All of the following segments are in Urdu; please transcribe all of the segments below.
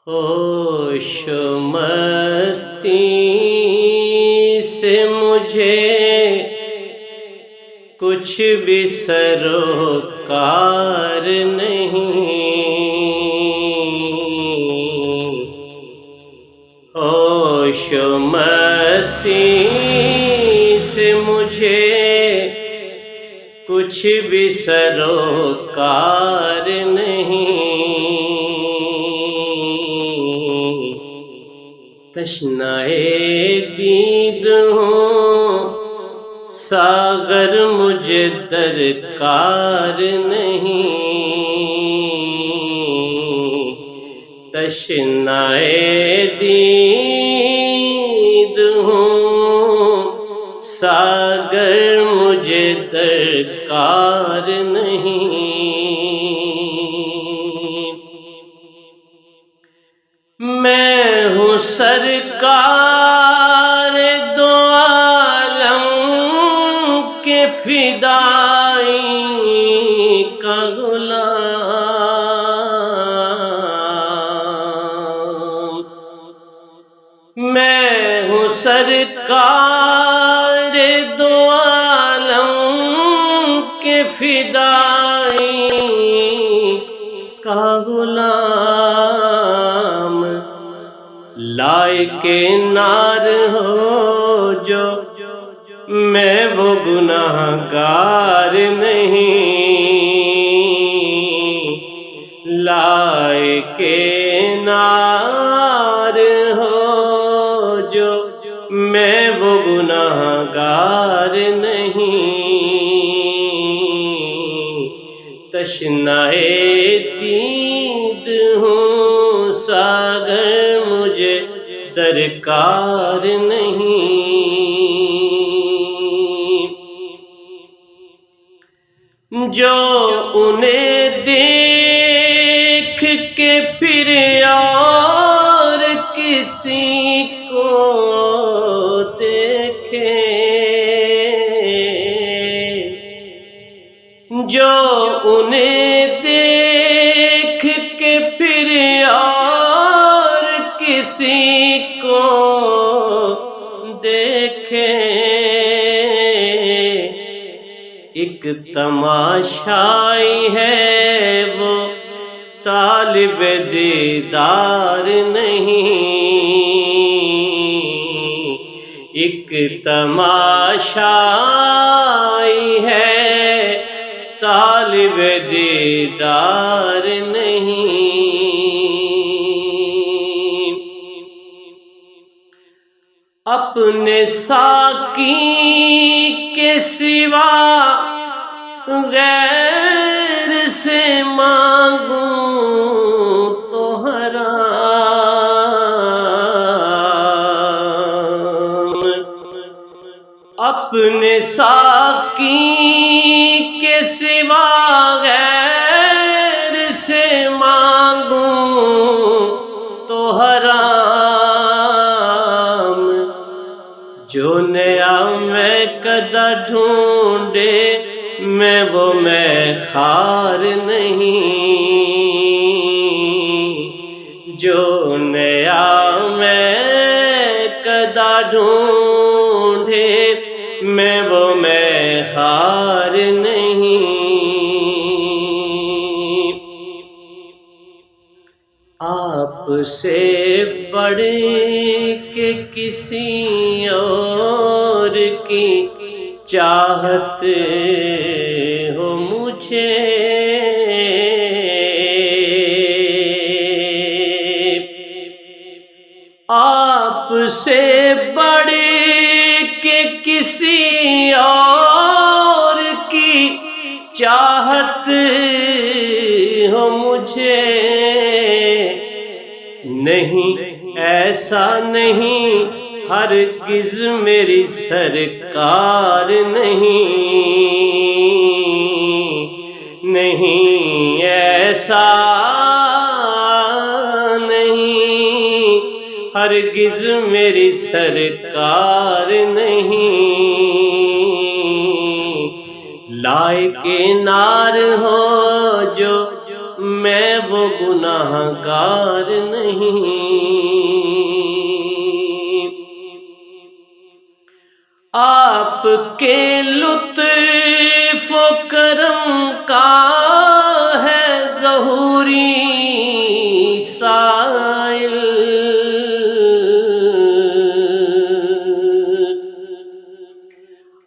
ہوش و مستی سے مجھے کچھ بھی سروکار نہیں، ہوش و مستی سے مجھے کچھ بھی سروکار نہیں، تشنائے دید ہوں ساغر مجھے درکار نہیں، تشنائے دید ہوں ساغر مجھے درکار نہیں، میں ہوں سرکار دو عالم کے فدائی کا غلام، میں ہوں سرکار دو عالم کے فدائی کا غلام، لائق نار ہو جو میں وہ گناہگار نہیں، لائق نار ہو جو میں وہ گناہگار نہیں، تشنائے دید ہوں ساغر مجھے درکار نہیں، جو انہیں دیکھ کے پھر اور کسی کو دیکھے، جو انہیں دیکھ کے پھر اور کسی کو دیکھے، ایک تماشائی ہے وہ طالب دیدار نہیں، ایک تماشائی ہے طالب دیدار نہیں، اپنے ساقی کے سوا غیر سے مانگوں تو حرام، اپنے ساقی کے سوا غیر سے مانگوں تو حرام، جو نیا میں قدا ڈھونڈے میں وہ میں خار نہیں، جو نیا میں قدا ڈھونڈے میں وہ میں خار نہیں، آپ سے بڑھ کے کسی اور کی چاہت ہو مجھے، آپ سے بڑھ کے کسی اور کی چاہت ہو مجھے، نہیں ایسا نہیں ہرگز میری سرکار نہیں، نہیں ایسا نہیں ہرگز میری سرکار نہیں، لائق نار ہو جو میں وہ گناہگار نہیں۔ آپ کے لطف و کرم کا ہے ظہوری سائل،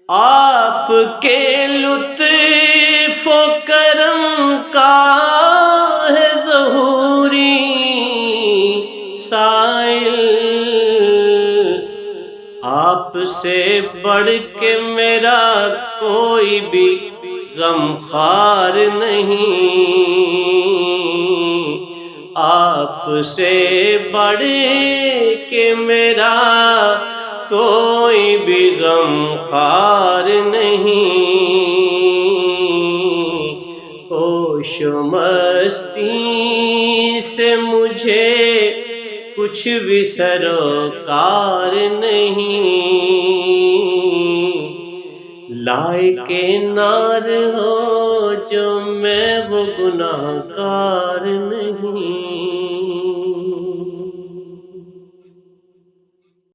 آپ کے لطف و کرم کا ہے ظہوری سائل، آپ سے بڑھ کے میرا کوئی بھی غمخوار نہیں، آپ سے بڑھ کے میرا کوئی بھی غمخوار نہیں۔ ہوش و مستی سے مجھے کچھ بھی سروکار نہیں، لائق نار ہو جو میں وہ گناہگار نہیں۔